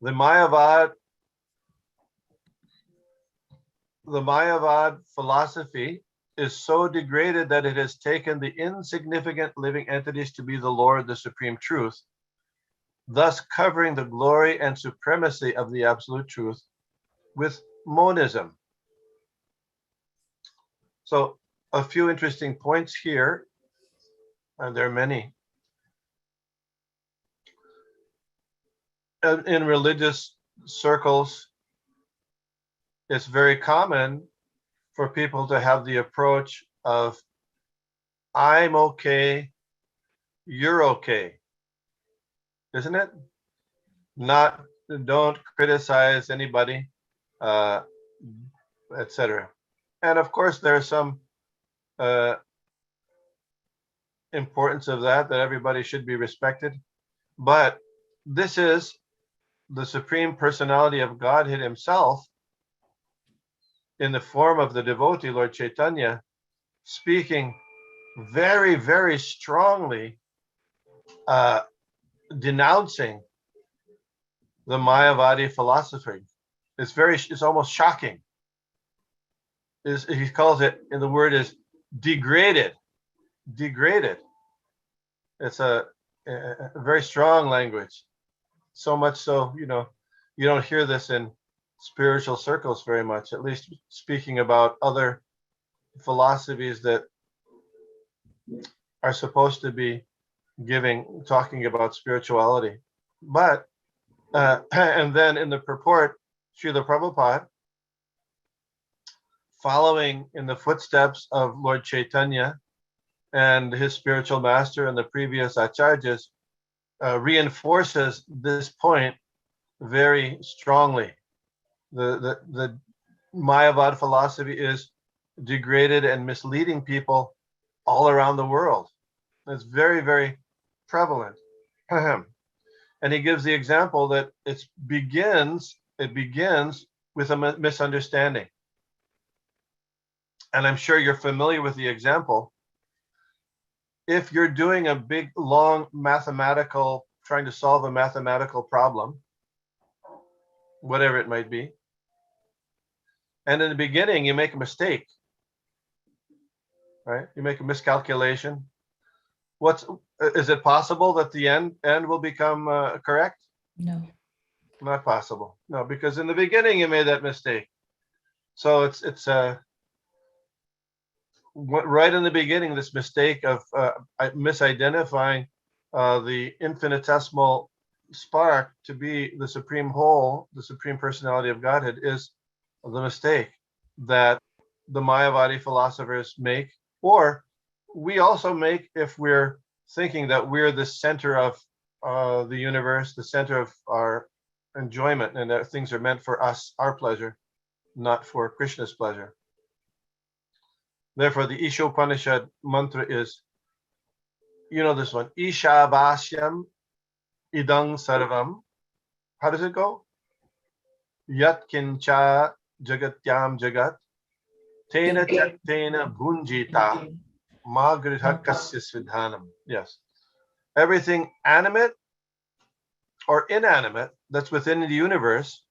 The Mayavad philosophy is so degraded that it has taken the insignificant living entities to be the Lord, the supreme truth, thus covering the glory and supremacy of the absolute truth with monism. So a few interesting points here, and there are many. In religious circles, it's very common for people to have the approach of, I'm okay, you're okay, isn't it? Don't criticize anybody, etc. And of course, there's some importance of that everybody should be respected. But this is the Supreme Personality of Godhead himself in the form of the devotee, Lord Chaitanya, speaking very, very strongly, denouncing the Mayavadi philosophy. It's almost shocking. He calls it, and the word is degraded. It's a very strong language. So much so, you don't hear this in spiritual circles very much, at least speaking about other philosophies that are supposed to be talking about spirituality. But, and then in the purport, Srila Prabhupada, following in the footsteps of Lord Chaitanya and his spiritual master and the previous acharyas, reinforces this point very strongly. The Mayavad philosophy is degraded and misleading people all around the world. It's very, very prevalent. And he gives the example that it begins with a misunderstanding. And I'm sure you're familiar with the example. If you're doing a big, long trying to solve a mathematical problem, whatever it might be, and in the beginning you make a mistake, right? You make a miscalculation. Is it possible that the end will become correct? No. Not possible. No, because in the beginning you made that mistake. So it's right in the beginning, this mistake of misidentifying the infinitesimal spark to be the supreme whole, the supreme personality of Godhead, is the mistake that the Mayavadi philosophers make, or we also make if we're thinking that we're the center of the universe, the center of our enjoyment, and that things are meant for us, our pleasure, not for Krishna's pleasure. Therefore, the Ishopanishad mantra is, this one, Ishabhasyam idang sarvam. How does it go? Yat kincha jagatyam jagat tena chaktena bhunjita ma gridha kasya svidhanam. Yes. Everything animate or inanimate that's within the universe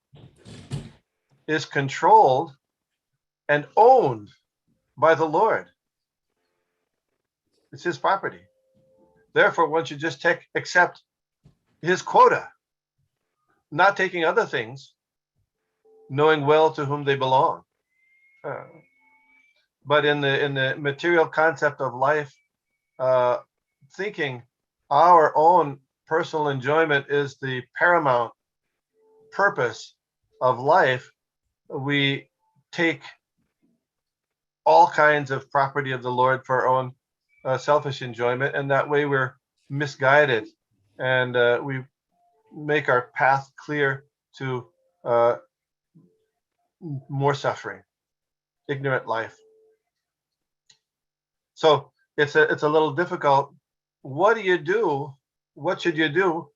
is controlled and owned by the Lord. It's his property. Therefore, one should just accept his quota, not taking other things, knowing well to whom they belong. But in the material concept of life, thinking our own personal enjoyment is the paramount purpose of life, we take all kinds of property of the Lord for our own selfish enjoyment, and that way we're misguided, and we make our path clear to more suffering, ignorant life. So it's a little difficult. What do you do? What should you do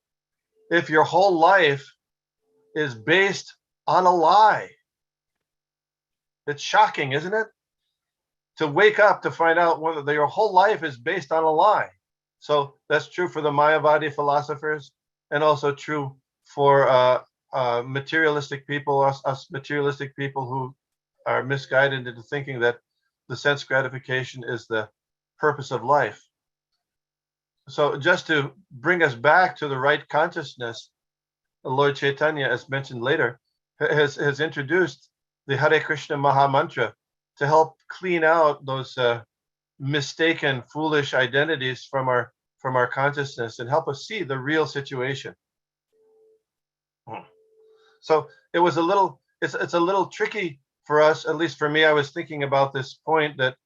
if your whole life is based on a lie? It's shocking, isn't it? To wake up to find out whether your whole life is based on a lie. So that's true for the Mayavadi philosophers, and also true for materialistic people, us materialistic people who are misguided into thinking that the sense gratification is the purpose of life. So just to bring us back to the right consciousness, Lord Chaitanya, as mentioned later, has introduced the Hare Krishna Maha Mantra to help clean out those mistaken, foolish identities from our consciousness and help us see the real situation. So it was it's a little tricky for us, at least for me. I was thinking about this point that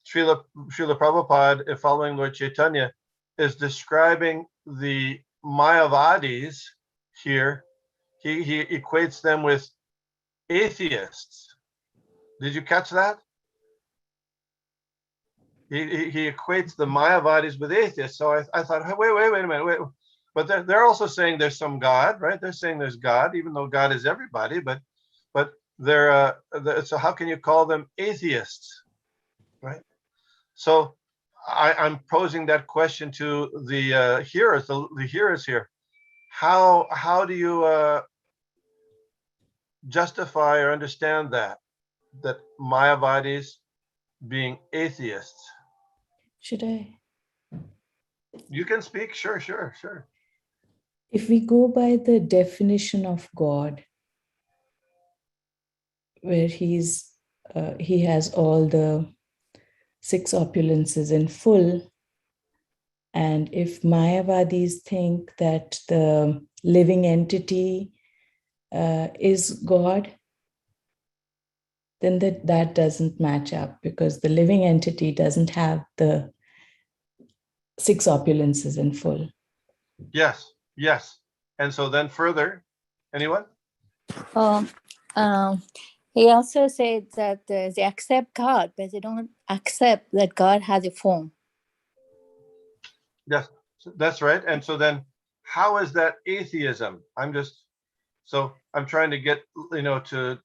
Srila Prabhupada, following Lord Chaitanya, is describing the Mayavadis here. He equates them with atheists. Did you catch that? He equates the Mayavadis with atheists. So I thought, hey, wait a minute. But they're also saying there's some God, right? They're saying there's God, even though God is everybody. But they're so how can you call them atheists, right? So I'm posing that question to the hearers, the hearers here. How do you justify or understand that Mayavadis being atheists? Should I? You can speak. Sure. If we go by the definition of God, where he has all the 6 opulences in full, and if Mayavadis think that the living entity is God, then that doesn't match up, because the living entity doesn't have the 6 opulences in full. Yes. And so then further, anyone? He also said that they accept God, but they don't accept that God has a form. Yes, that's right. And so then how is that atheism? I'm trying to get, to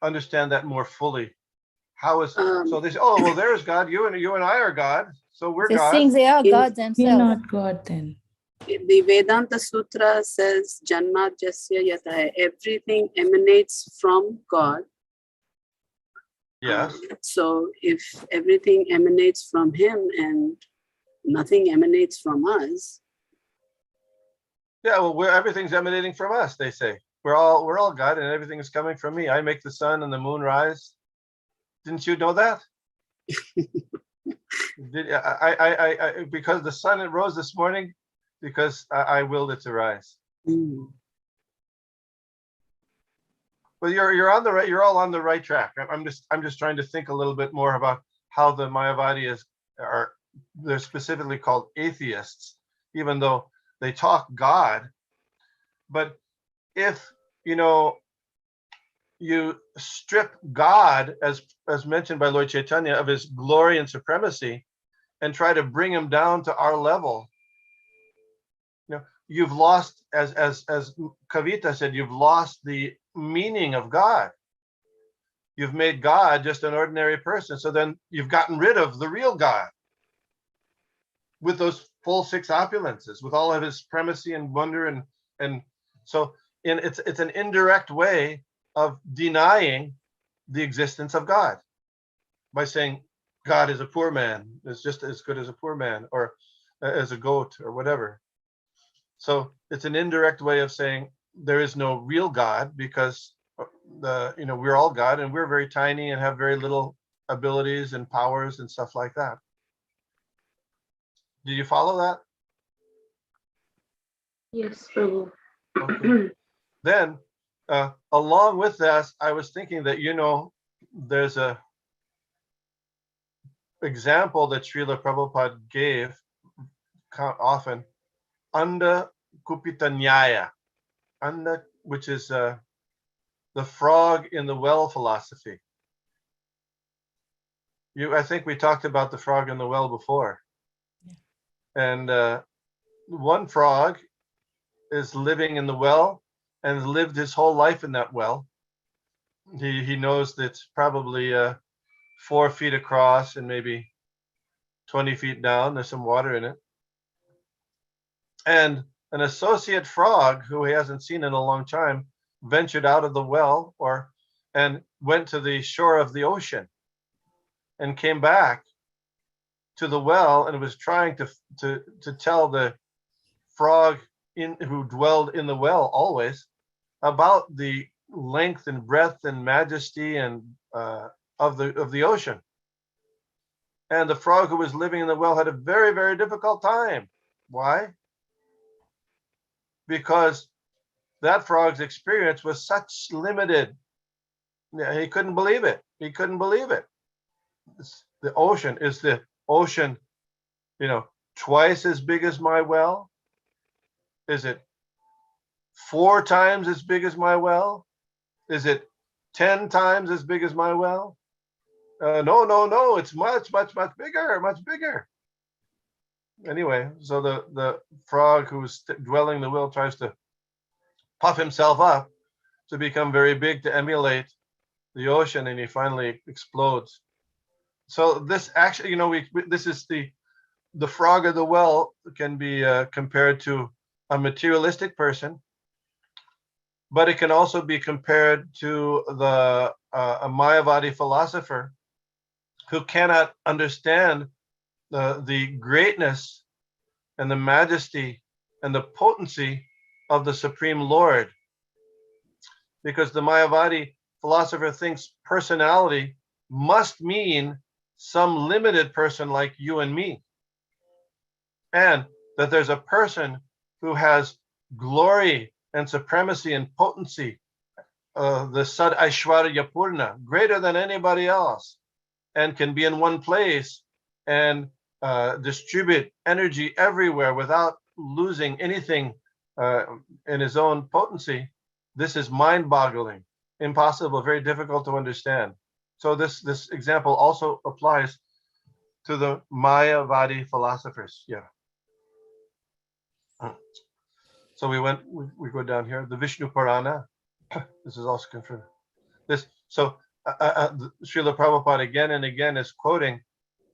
understand that more fully. How is so they say, oh, well, there's God, you and I are God, so we're They God. think they are God We're themselves. not God then. The Vedanta Sutra says, Janmadhyasya yatah, everything emanates from God. Yes. So if everything emanates from him and nothing emanates from us. Yeah, well, everything's emanating from us, they say. We're all God and everything is coming from me. I make the sun and the moon rise. Didn't you know that? Because the sun it rose this morning because I willed it to rise. Well, you're on the right. You're all on the right track. I'm just trying to think a little bit more about how the Mayavadis they're specifically called atheists, even though they talk God. But if you strip God, as mentioned by Lord Chaitanya, of his glory and supremacy, and try to bring him down to our level, you've lost, as Kavita said, you've lost the meaning of God. You've made God just an ordinary person. So then you've gotten rid of the real God with those full 6 opulences, with all of his supremacy and wonder, and so it's an indirect way of denying the existence of God by saying God is a poor man, is just as good as a poor man, or as a goat, or whatever. So it's an indirect way of saying there is no real God, because we're all God and we're very tiny and have very little abilities and powers and stuff like that. Did you follow that? Yes, Prabhu. Okay. Then, along with that, I was thinking that, there's a example that Srila Prabhupada gave often, Anda Kupitanyaya, Anda, which is the frog in the well philosophy. I think we talked about the frog in the well before. And one frog is living in the well and lived his whole life in that well. He knows that it's probably 4 feet across and maybe 20 feet down. There's some water in it. And an associate frog who he hasn't seen in a long time ventured out of the well and went to the shore of the ocean and came back to the well and was trying to tell the frog who dwelled in the well always about the length and breadth and majesty and of the ocean. And the frog who was living in the well had a very, very difficult time. Why? Because that frog's experience was such limited. He couldn't believe it. He couldn't believe it. The ocean is the ocean, twice as big as my well? Is it 4 times as big as my well? Is it 10 times as big as my well? No, it's much bigger. Anyway, so the frog who's dwelling in the well tries to puff himself up to become very big to emulate the ocean, and he finally explodes. So this actually, this is the frog of the well can be compared to a materialistic person, but it can also be compared to a Mayavadi philosopher who cannot understand the greatness and the majesty and the potency of the Supreme Lord. Because the Mayavadi philosopher thinks personality must mean some limited person like you and me. And that there's a person who has glory and supremacy and potency, the Sad Aishwarya Purna, greater than anybody else, and can be in one place and distribute energy everywhere without losing anything in his own potency. This is mind-boggling, impossible, very difficult to understand. So this example also applies to the Mayavadi philosophers. Yeah. So we go down here. The Vishnu Purana. This is also confirmed. So Srila Prabhupada again and again is quoting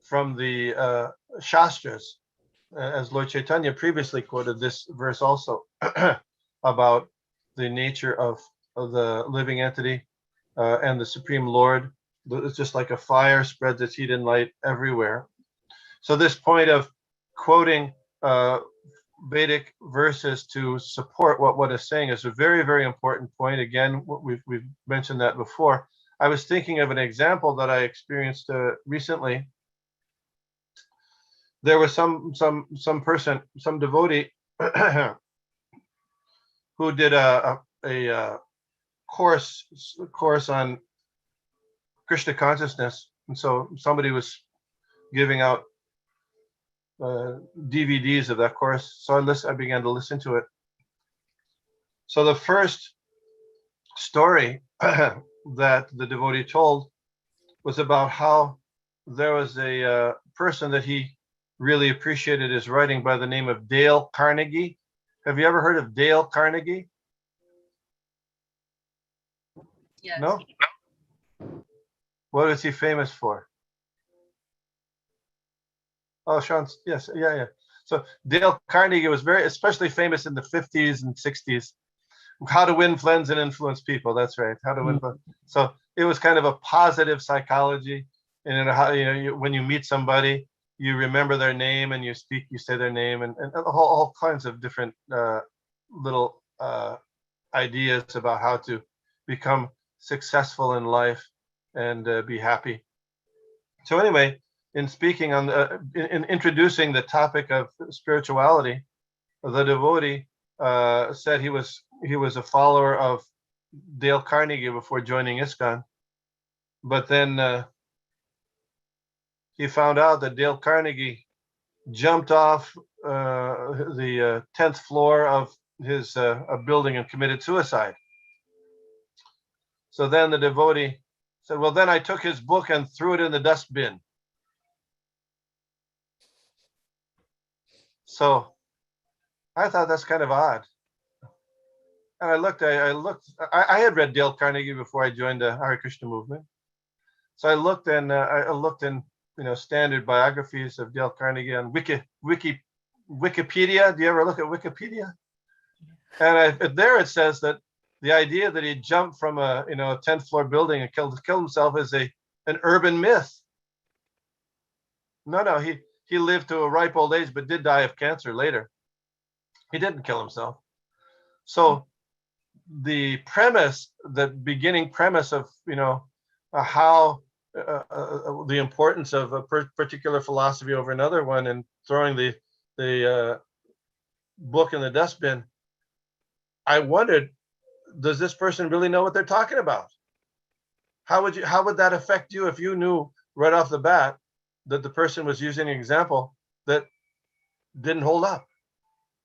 from the Shastras, as Lord Chaitanya previously quoted this verse also about the nature of the living entity and the Supreme Lord. It's just like a fire spreads its heat and light everywhere. So this point of quoting Vedic verses to support what is saying is a very, very important point. Again, we've mentioned that before. I was thinking of an example that I experienced recently. There was some person, some devotee who did a course on Krishna consciousness, and so somebody was giving out DVDs of that course. So I began to listen to it. So the first story that the devotee told was about how there was a person that he really appreciated his writing by the name of Dale Carnegie. Have you ever heard of Dale Carnegie? Yes. No? What is he famous for? Oh, Sean, yes, yeah. So Dale Carnegie was especially famous in the 50s and 60s. How to win friends and influence people. That's right. How to win. So it was kind of a positive psychology, and how when you meet somebody, you remember their name and you say their name, and all kinds of different little ideas about how to become successful in life and be happy. So anyway, in speaking on in introducing the topic of spirituality, the devotee said he was a follower of Dale Carnegie before joining ISKCON, but then he found out that Dale Carnegie jumped off the 10th floor of his a building and committed suicide. So then the devotee said, well, then I took his book and threw it in the dustbin. So I thought that's kind of odd. And I had read Dale Carnegie before I joined the Hare Krishna movement. So I looked in standard biographies of Dale Carnegie on Wikipedia. Do you ever look at Wikipedia? And there it says that the idea that he jumped from a 10th floor building and killed himself is an urban myth. No, he lived to a ripe old age, but did die of cancer later. He didn't kill himself. So the premise, the beginning premise of how the importance of a particular philosophy over another one, and throwing the book in the dustbin, I wondered, does this person really know what they're talking about? How would that affect you if you knew right off the bat that the person was using an example that didn't hold up?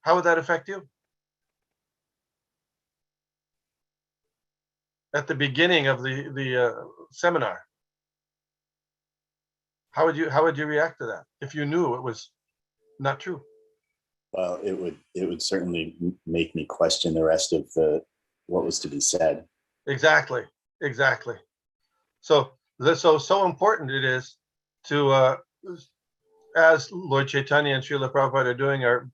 How would that affect you? At the beginning of the seminar, how would you react to that if you knew it was not true? Well, it would certainly make me question the rest of what was to be said. Exactly. So important it is to, as Lord Chaitanya and Srila Prabhupada are doing, are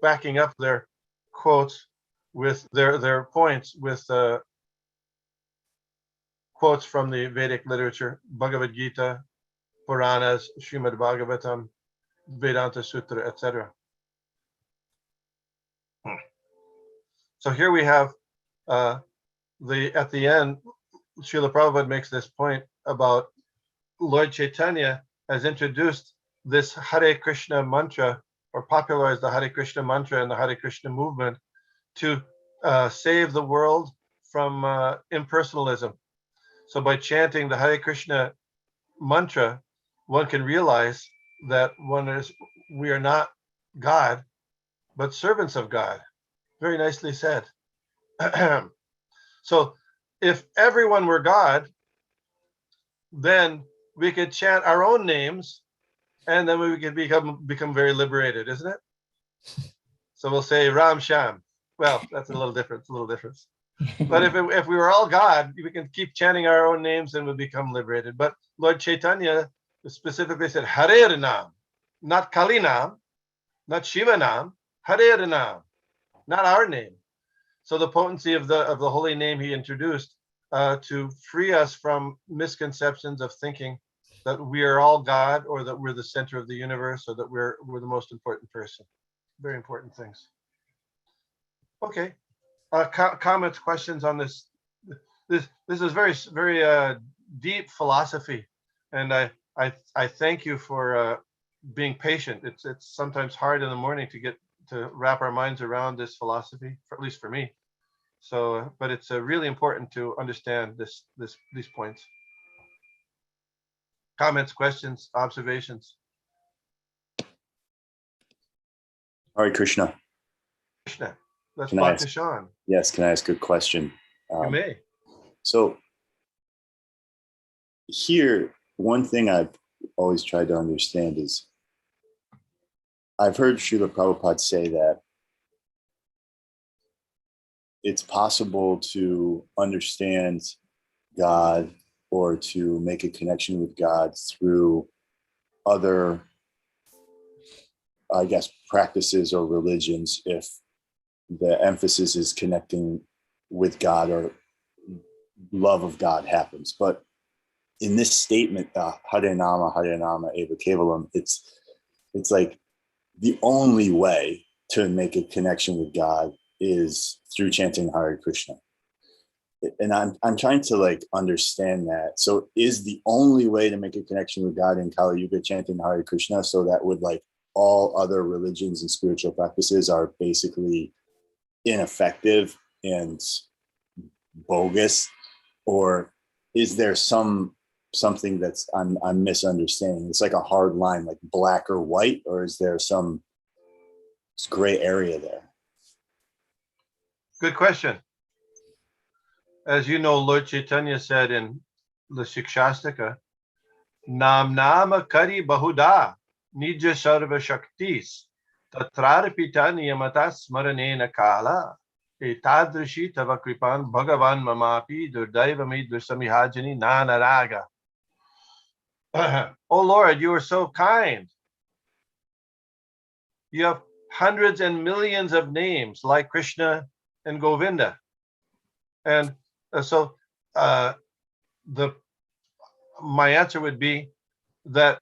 backing up their quotes with their points with quotes from the Vedic literature, Bhagavad Gita, Puranas, Srimad Bhagavatam, Vedanta Sutra, etc. So here we have at the end, Srila Prabhupada makes this point about Lord Chaitanya has introduced this Hare Krishna mantra, or popularized the Hare Krishna mantra and the Hare Krishna movement to save the world from impersonalism. So by chanting the Hare Krishna mantra, one can realize that we are not God, but servants of God. Very nicely said. So if everyone were God, then we could chant our own names, and then we could become very liberated, isn't it? So we'll say Ram Sham. Well, that's a little different. But if we were all God, we can keep chanting our own names and we'll become liberated. But Lord Chaitanya specifically said Hare Nam, not Kali Nam, not Shiva Nam, Hare Nam, not our name. So the potency of the holy name he introduced to free us from misconceptions of thinking that we are all God, or that we're the center of the universe, or that we're the most important person. Very important things. Okay. Comments, questions on this? This is very deep philosophy, and I thank you for being patient. It's sometimes hard in the morning to wrap our minds around this philosophy, at least for me. So, but it's really important to understand these points. Comments, questions, observations. Hare Krishna. Krishna. Let's talk to Sean. Yes, can I ask a question? You may. So here, one thing I've always tried to understand is, I've heard Srila Prabhupada say that it's possible to understand God or to make a connection with God through other, I guess, practices or religions if the emphasis is connecting with God or love of God happens. But in this statement, Hare Nama Eva Kevalam, it's like the only way to make a connection with God is through chanting Hare Krishna. And I'm trying to like understand that. So is the only way to make a connection with God in Kali Yuga chanting Hare Krishna, so that would like all other religions and spiritual practices are basically ineffective and bogus? Or is there something that's I'm misunderstanding? It's like a hard line, like black or white, or is there some gray area there? Good question. As you know, Lord Chaitanya said in the Shikshastika, Nam Nama Kari Bahuda Nija Sarva Shaktis Tatrarpita Niyamata Smaranena Kala Etadrishi Tava Kripan Bhagavan Mamapi Durdaivami Dursamihajani Nanaraga. Oh Lord, you are so kind. You have hundreds and millions of names like Krishna and Govinda. And so my answer would be that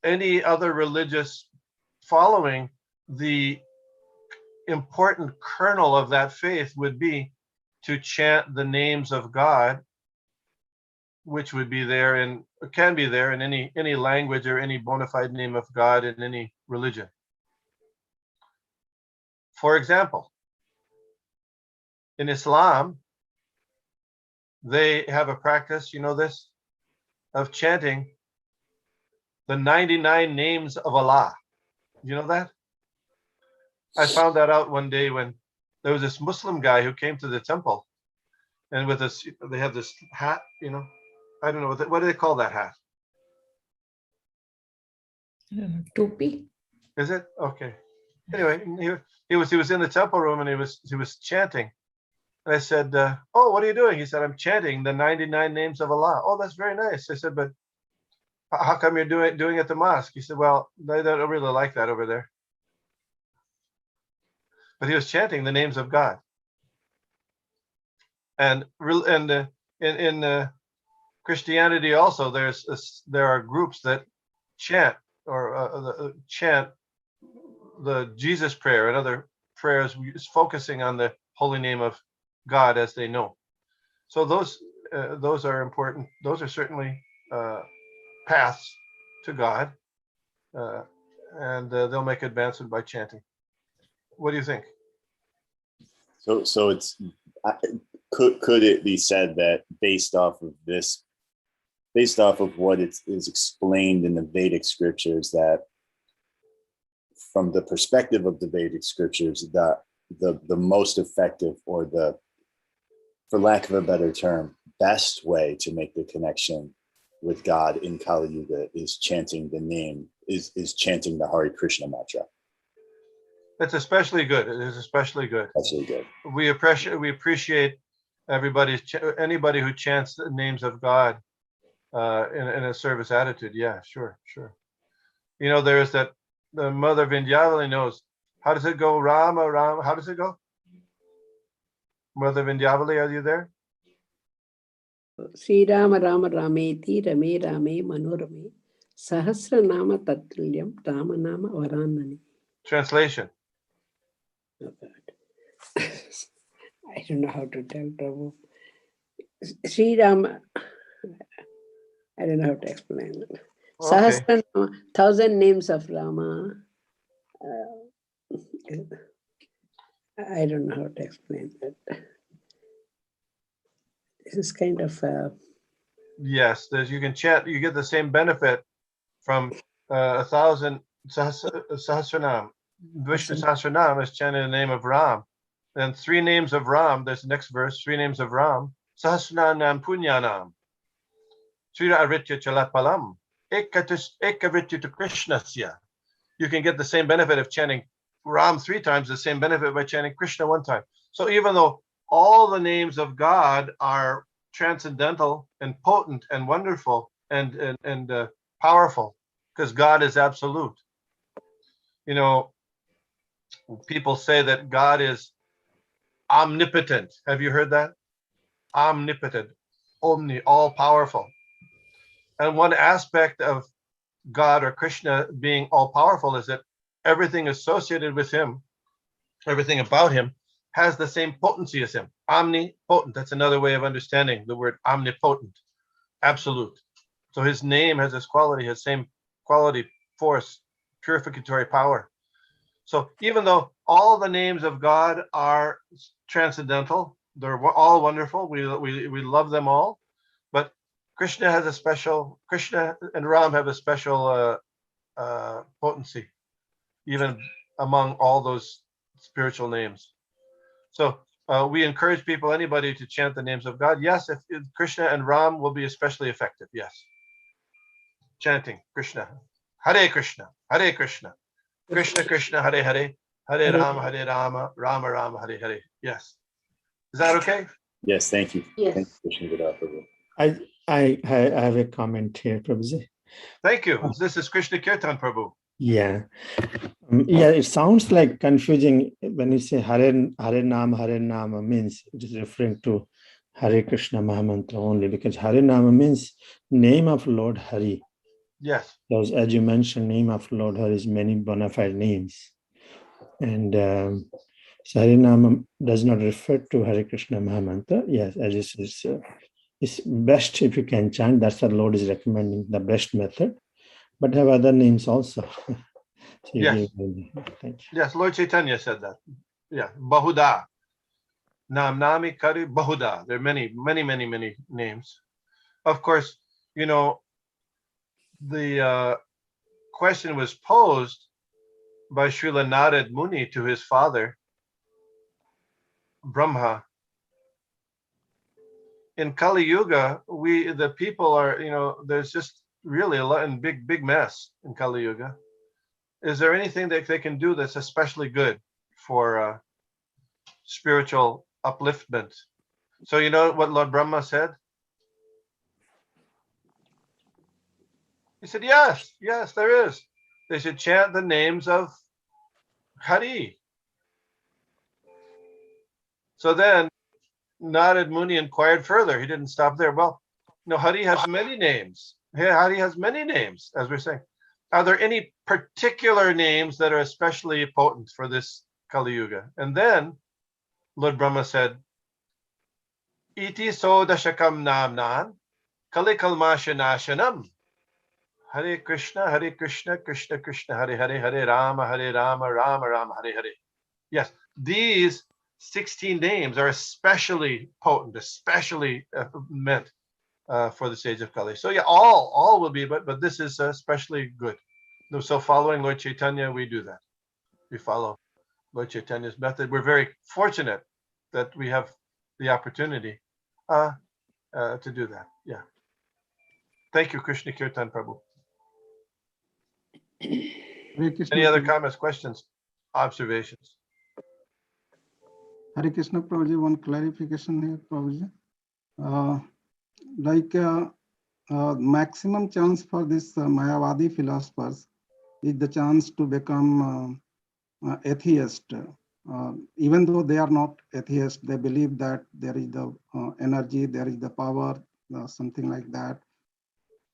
any other religious following, the important kernel of that faith would be to chant the names of God, which would be there and can be there in any language or any bona fide name of God in any religion. For example, in Islam, they have a practice, you know this, of chanting the 99 names of Allah. You know that? I found that out one day when there was this Muslim guy who came to the temple, and with this, they have this hat, you know, I don't know, what do they call that hat? Topi. Is it? Okay. Anyway, he was in the temple room and he was chanting. And I said, oh, what are you doing? He said, I'm chanting the 99 names of Allah. Oh, that's very nice. I said, but how come you're doing it at the mosque? He said, well, they don't really like that over there. But he was chanting the names of God. And in Christianity also, there are groups that chant chant the Jesus prayer and other prayers focusing on the holy name of God as they know. So those are important. Those are certainly paths to God, and they'll make advancement by chanting. What do you think? So it's could it be said that based off of what it is explained in the Vedic scriptures, that from the perspective of the Vedic scriptures, that the most effective, or the, for lack of a better term, best way to make the connection with God in Kali Yuga is chanting the name, is chanting the Hare Krishna mantra? It's especially good. It is especially good. That's really good. We appreciate anybody who chants the names of God in a service attitude. Yeah, sure. You know, there's that the mother Vindhyavali knows. How does it go? Rama, Rama. How does it go? Mother Vindhyavali, are you there? Sri Rama Rama Rameti Rame Rame Manorame Sahasra Nama Tatulyam Rama Nama Varanani. Translation. Oh, God. I don't know how to tell Prabhu. Sri Rama, I don't know how to explain it. Okay. Sahasra Nama, 1,000 names of Rama. I don't know how to explain it. This is kind of Yes, you can chant. You get the same benefit from 1,000 Sahasranam. Vishnu Sahasranam is chanting the name of Ram. And 3 names of Ram, there's the next verse, 3 names of Ram. Sahasranam Punyanam. Srira Aritya Chalapalam. Ekavritya to Krishnasya. You can get the same benefit of chanting Ram 3 times, the same benefit by chanting Krishna 1 time. So even though all the names of God are transcendental and potent and wonderful and powerful, because God is absolute. You know, people say that God is omnipotent. Have you heard that? Omnipotent, omni, all powerful. And one aspect of God or Krishna being all powerful is that everything associated with him, everything about him, has the same potency as him. Omnipotent. That's another way of understanding the word omnipotent. Absolute. So his name has this quality, his same quality, force, purificatory power. So even though all the names of God are transcendental, they're all wonderful, we love them all, but Krishna and Ram have a special potency, even among all those spiritual names. So we encourage people, anybody, to chant the names of God. Yes, if Krishna and Ram will be especially effective. Yes. Chanting Krishna, Hare Krishna, Hare Krishna, Krishna Krishna, Hare Hare, Hare Rama, Rama Rama, Hare Hare. Yes. Is that okay? Yes, thank you. Yes. Thank you, Vishnugada Prabhu. I have a comment here, Prabhuji. Thank you. This is Krishna Kirtan Prabhu. Yeah. Yeah, it sounds like confusing when you say Hare Nama means it is referring to Hare Krishna Mahamantra only, because Hare Nama means name of Lord Hari. Yes. Because as you mentioned, name of Lord Hari is many bona fide names. And so Hare Nama does not refer to Hare Krishna Mahamantra. Yes, as it's best if you can chant. That's what Lord is recommending, the best method. But have other names also. So Yes. Thank you. Yes, Lord Chaitanya said that. Yeah, Bahuda. Namnami Kari Bahuda. There are many names. Of course, you know, the question was posed by Srila Narad Muni to his father, Brahma. In Kali Yuga, the people are, you know, there's just really a lot in big mess in Kali Yuga. Is there anything that they can do that's especially good for spiritual upliftment? So you know what Lord Brahma said? He said, yes, there is. They should chant the names of Hari. So then Narad Muni inquired further. He didn't stop there. Well, no, Hari has many names. Hari has many names, as we're saying. Are there any particular names that are especially potent for this Kali Yuga? And then Lord Brahma said, Iti so dashakam namnan Kali kalmashanashanam. Hare Krishna, Krishna Krishna, Hare Hare, Hare Rama, Rama Rama, Hare Hare. Yes, these 16 names are especially potent, especially meant for the stage of Kali. So yeah, all will be, but this is especially good. So following Lord Chaitanya, we do that. We follow Lord Chaitanya's method. We're very fortunate that we have the opportunity to do that. Yeah. Thank you, Krishna Kirtan Prabhu. Hare Krishna, Any other Prabhuji. comments, questions, observations? Hare Krishna, Prabhuji, one clarification here, Prabhuji. Maximum chance for this Mayavadi philosophers is the chance to become atheist. Even though they are not atheists, they believe that there is the energy, there is the power, something like that.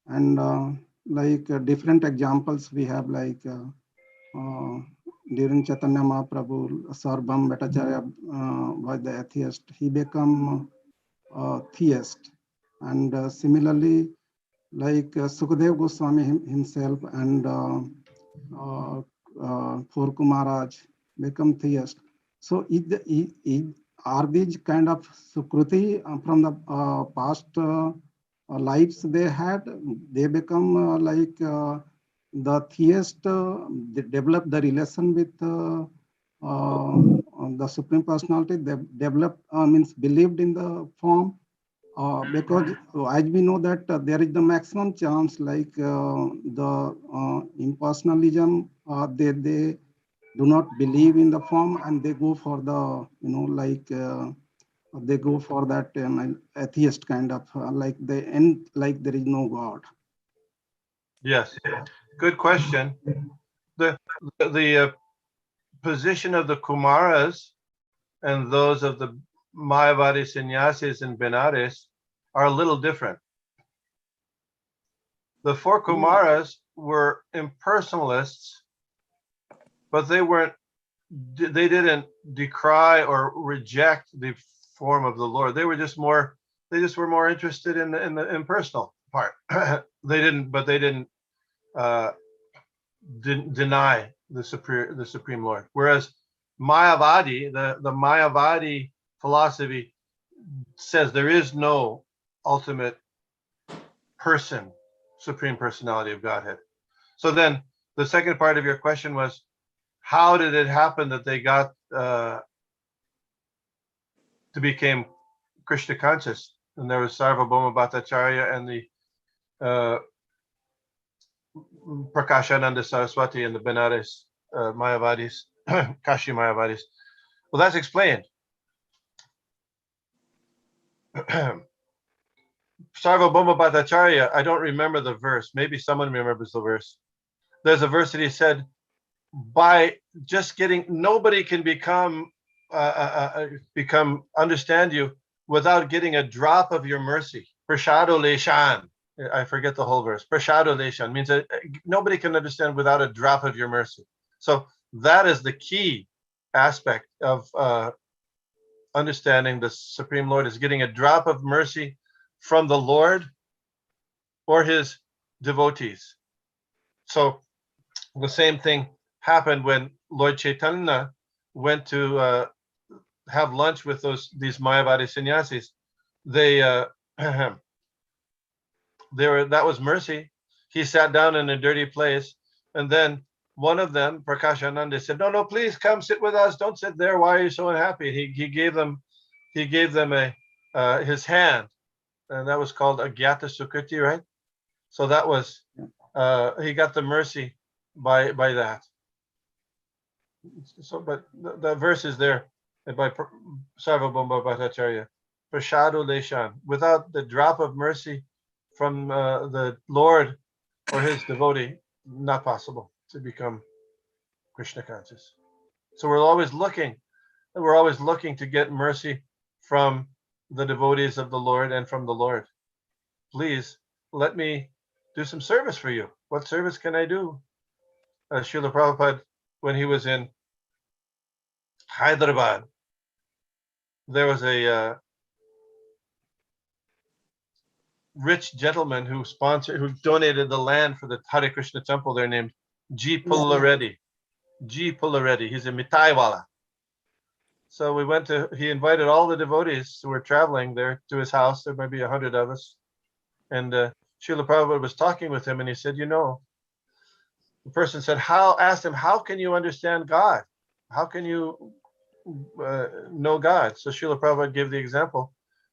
And different examples we have, like during Chaitanya Mahaprabhu, Sarvam Bhattacharya was the atheist. He became theist. And similarly, like Sukadev Goswami himself and Forku Maharaj become theist. So are these kind of Sukruti from the past lives they had? They become the theist, they develop the relation with the Supreme Personality. They develop, means believed in the form. Because as we know that there is the maximum chance, like the impersonalism, they do not believe in the form, and they go for the, they go for that atheist kind of, like they end like there is no God. Yes, good question. The position of the Kumaras and those of the Mayavadi sannyasis in Benares are a little different. The four Kumaras were impersonalists, but they didn't decry or reject the form of the Lord. They just were more interested in the impersonal part. They didn't deny the supreme Lord. Whereas Mayavadi, the Mayavadi philosophy says there is no ultimate person, supreme personality of Godhead. So then the second part of your question was, how did it happen that they got to become Krishna conscious? And there was Sarvabhauma Bhattacharya and the Prakashananda Saraswati and the Benares Mayavadis, Kashi Mayavadis. Well, that's explained. Sarvabhauma Bhattacharya, I don't remember the verse. Maybe someone remembers the verse. there's a verse that he said, by just getting, nobody can understand you without getting a drop of your mercy. Prashado leshan. I forget the whole verse. Prashado leshan means that nobody can understand without a drop of your mercy. So that is the key aspect of understanding the Supreme Lord, is getting a drop of mercy from the Lord or his devotees. So the same thing happened when Lord Chaitanya went to have lunch with these Mayavadi sannyasis. They that was mercy. He sat down in a dirty place, and then one of them, Prakash Ananda, said, "No, please come sit with us. Don't sit there. Why are you so unhappy?" He gave them his hand, and that was called Agyata Sukriti, right? So that was he got the mercy by that. So, but the verse is there by Sarvabhauma Bhattacharya. Prashadu Leshan, without the drop of mercy from the Lord or his devotee, not possible to become Krishna conscious. So we're always looking to get mercy from the devotees of the Lord and from the Lord. Please let me do some service for you. What service can I do? Srila Prabhupada, when he was in Hyderabad, there was a rich gentleman who donated the land for the Hare Krishna temple there, named G. Pullareddy. G. Pullareddy. He's a Mitaiwala. So he invited all the devotees who were traveling there to his house. There might be 100 of us. And Srila Prabhupada was talking with him, and he said, the person said, asked him, how can you understand God? How can you know God? So Srila Prabhupada gave the example.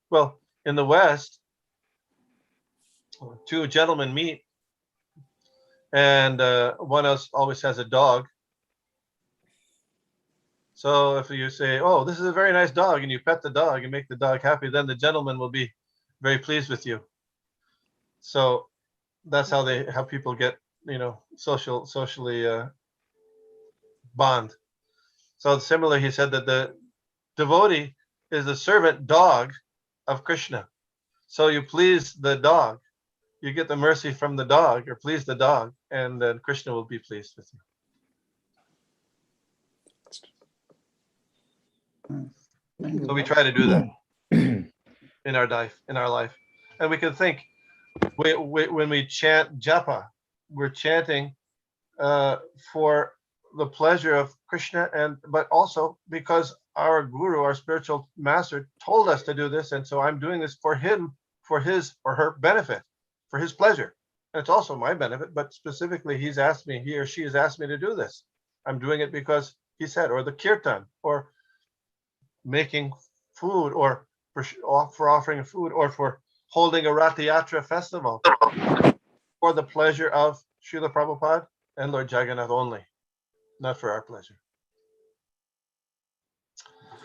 Well, in the West, two gentlemen meet, and one else always has a dog. So if you say, "Oh, this is a very nice dog," and you pet the dog and make the dog happy, then the gentleman will be very pleased with you. So that's how people get, socially bond. So similarly, he said that the devotee is the servant dog of Krishna. So you please the dog, you get the mercy from the dog, or please the dog, and then Krishna will be pleased with you. So we try to do that in our life, and we can think when we chant japa, we're chanting for the pleasure of Krishna, but also because our guru, our spiritual master, told us to do this, and so I'm doing this for him, for his or her benefit, for his pleasure. And it's also my benefit, but specifically he or she has asked me to do this. I'm doing it because he said, or the kirtan, or making food, or for offering food, or for holding a Rath Yatra festival for the pleasure of Srila Prabhupada and Lord Jagannath only, not for our pleasure.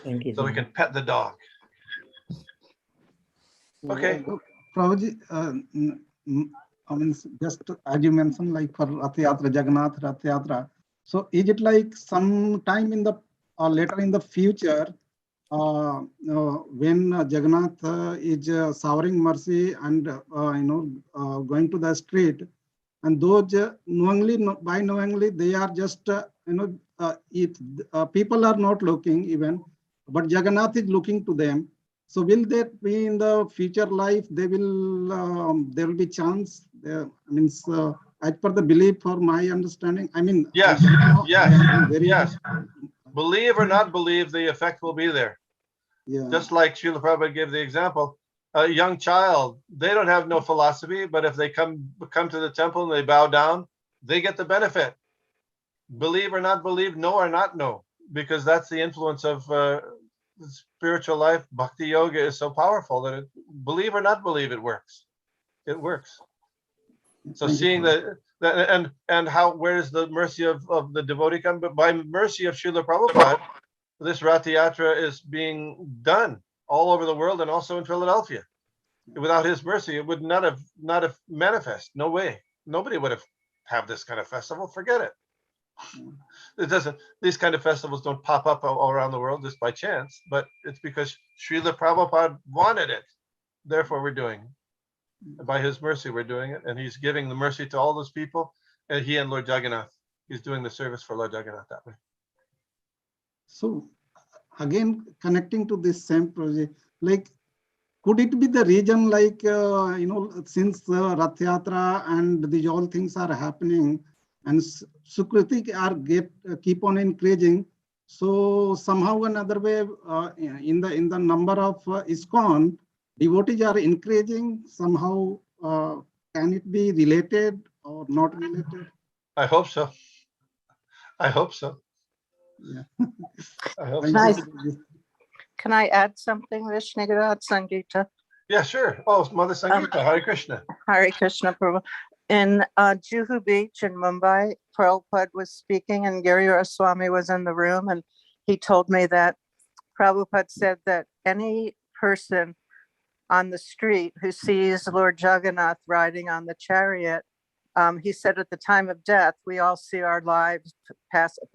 Thank you. So we can pet the dog. Okay. Prabhuji, just as you mentioned, like for Rath Yatra, Jagannath Rath Yatra, so is it like some time in the later in the future, when Jagannath is showering mercy and going to the street, and those knowingly they are just if people are not looking even, but Jagannath is looking to them. So will that be in the future life? There will be chance. As per the belief, for my understanding, Yes, yes. Believe or not believe, the effect will be there. Yeah. Just like Srila Prabhupada gave the example, a young child, they don't have no philosophy, but if they come to the temple and they bow down, they get the benefit. Believe or not believe, know or not know, because that's the influence of spiritual life. Bhakti yoga is so powerful that believe or not believe, it works. It works. So seeing that and where does the mercy of the devotee come? But by mercy of Srila Prabhupada, this Rath Yatra is being done all over the world and also in Philadelphia. Without his mercy, it would not have manifest. No way. Nobody would have have this kind of festival, forget it. It doesn't. These kind of festivals don't pop up all around the world just by chance, but it's because Srila Prabhupada wanted it. Therefore, we're doing it. By his mercy, we're doing it, and he's giving the mercy to all those people. And he and Lord Jagannath, he's doing the service for Lord Jagannath that way. So, again, connecting to this same project, like, could it be the reason, like, since the Rath Yatra and these all things are happening, and Sukriti are keep on increasing, so somehow another way, in the number of ISKCON, devotees are increasing somehow. Can it be related or not related? I hope so. I hope so. Yeah. I hope Thank so. you. Can I add something, Vishnugada Sangita? Yeah, sure. Oh, Mother Sangita, Hare Krishna. Hare Krishna Prabhu. In Juhu Beach in Mumbai, Prabhupada was speaking and Giriraj Swami was in the room, and he told me that Prabhupada said that any person on the street who sees Lord Jagannath riding on the chariot, he said at the time of death, we all see our lives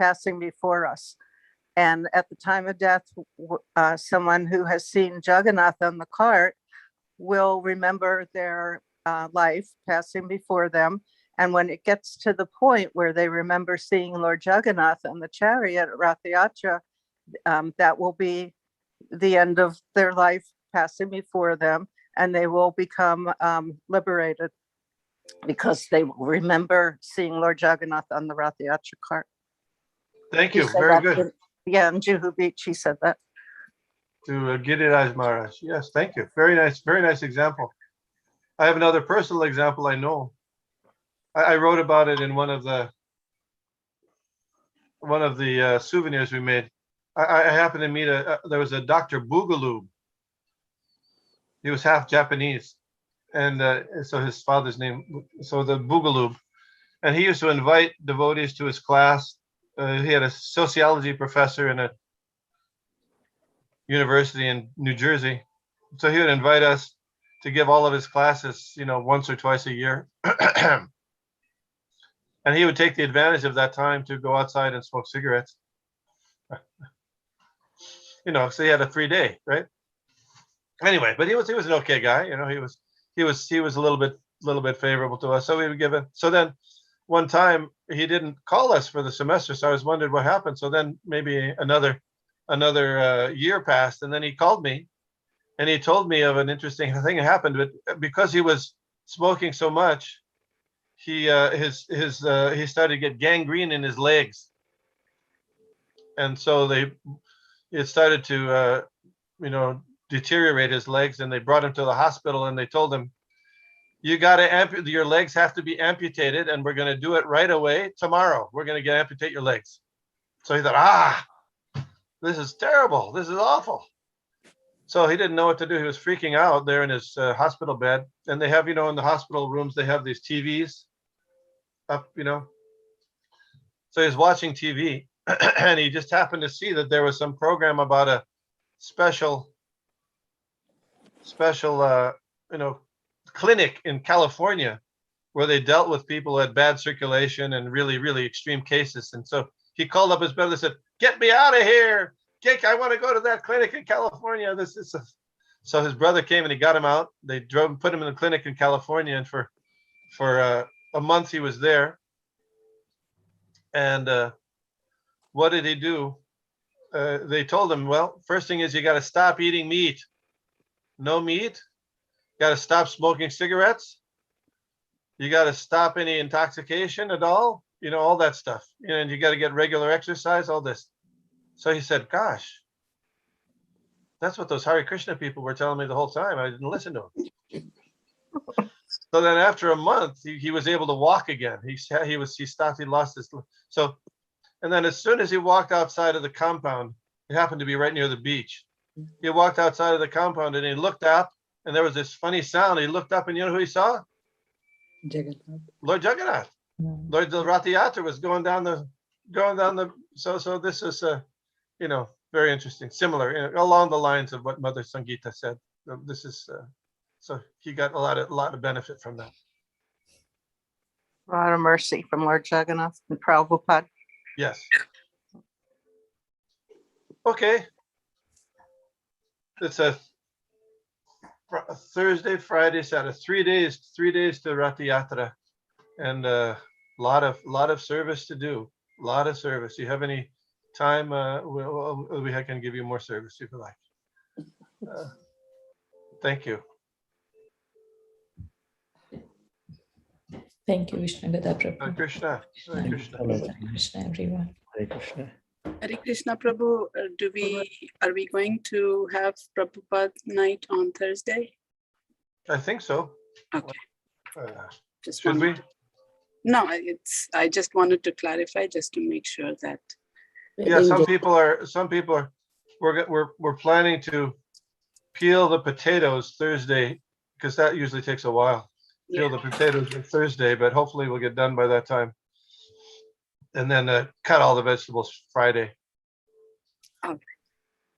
passing before us. And at the time of death, someone who has seen Jagannath on the cart will remember their life passing before them. And when it gets to the point where they remember seeing Lord Jagannath on the chariot at Rath Yatra, that will be the end of their life passing before them, and they will become liberated because they will remember seeing Lord Jagannath on the Rath Yatra cart. Thank He you. said Very that good. in Juhu Beach, he said that. To Giriraj Maharaj. Yes, thank you. Very nice example. I have another personal example I know. I wrote about it in one of the souvenirs we made. I happened to meet there was a Dr. Boogaloo. He was half Japanese, and so his father's name, so the Boogaloo, and he used to invite devotees to his class. He had a sociology professor in a university in New Jersey, so he would invite us to give all of his classes, once or twice a year. And he would take the advantage of that time to go outside and smoke cigarettes. So he had a free day, right? Anyway, but he was an okay guy. He was a little bit favorable to us. So we would give it. So then one time he didn't call us for the semester. So I was wondering what happened. So then maybe another year passed, and then he called me and he told me of an interesting thing that happened. But because he was smoking so much, he started to get gangrene in his legs, and so it started to deteriorate his legs, and they brought him to the hospital, and they told him, you got to your legs have to be amputated, and we're going to do it right away tomorrow. We're going to amputate your legs. So he thought, this is terrible. This is awful. So he didn't know what to do. He was freaking out there in his hospital bed, and they have, in the hospital rooms, they have these TVs up, So he's watching TV, and he just happened to see that there was some program about a special clinic in California where they dealt with people who had bad circulation and really, really extreme cases. And so he called up his brother and said, get me out of here. I want to go to that clinic in California. So his brother came and he got him out. They put him in the clinic in California, and for a month he was there. And what did he do? They told him, well, first thing is you got to stop eating meat. No meat. Got to stop smoking cigarettes. You got to stop any intoxication at all. All that stuff. And you got to get regular exercise, all this. So he said, gosh, that's what those Hare Krishna people were telling me the whole time. I didn't listen to them. So then after a month, he was able to walk again. He stopped, he lost his, and then as soon as he walked outside of the compound, it happened to be right near the beach. He walked outside of the compound and he looked up, and there was this funny sound. He looked up, and you know who he saw? Jagannath. Lord Jagannath. Lord Rath Yatra was going down the, so this is, very interesting, similar, along the lines of what Mother Sangita said. This is, so he got a lot of benefit from that. A lot of mercy from Lord Jagannath and Prabhupada. Yes. Okay. It's a Thursday, Friday, Saturday, 3 days to Rath Yatra, and a lot of service to do. A lot of service. You have any time? We can give you more service if you like. Thank you. Thank you, Vishnugada Prabhu. Hare Krishna. Hare Krishna. Hare Krishna, everyone. Hare Krishna. Hare Krishna Prabhu, are we going to have Prabhupada night on Thursday? I think so. Okay. Just Should we? wanted- No, I just wanted to clarify just to make sure that. Yeah, some people are. We're planning to peel the potatoes Thursday because that usually takes a while. Peel the potatoes on Thursday, but hopefully we'll get done by that time. And then cut all the vegetables Friday. Okay.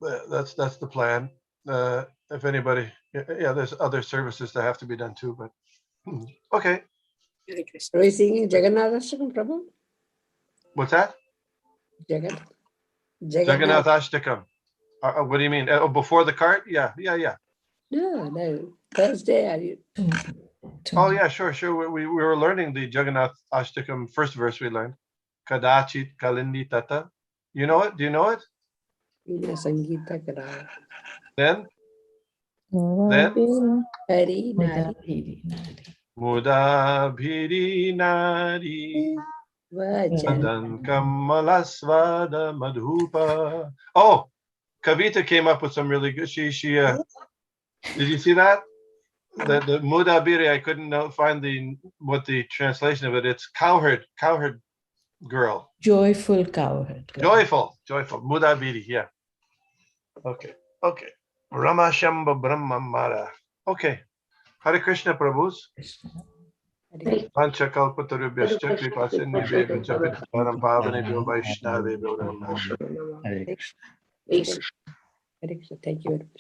That's the plan. If anybody, there's other services that have to be done too, but okay. Hare Krishna. Are we singing Jagannath Ashtakam, Prabhu? What's that? Jagannath. Jagannath Ashtakam. What do you mean? Oh, before the cart? Yeah. No. Thursday, are you? Oh yeah, sure. We were learning the Jagannath Ashtakam first verse we learned. Kadachit Kalindi Tata. You know it? Do you know it? Veena Sangeeta Karaya. Then Hari Nari. Mudabhiri Nari. Muda Bhiri Nari Vajan. Madan Kamalasvada Madhupa. Oh, Kavita came up with some really good. She did you see that? The Mudabhiri, I couldn't find what the translation of it. It's cowherd girl. Joyful cowherd. Joyful. Mudabhiri, yeah. Okay. Rama Shamba Brahma Mara. Okay. Hare Krishna Prabhus. Pancha Kalpatarubhyascha Kripa Sindhubhyo Japit Param Pavanebhyo Vaishnavebhyo Namaha. Hare Krishna. Hare Krishna. Thank you very much.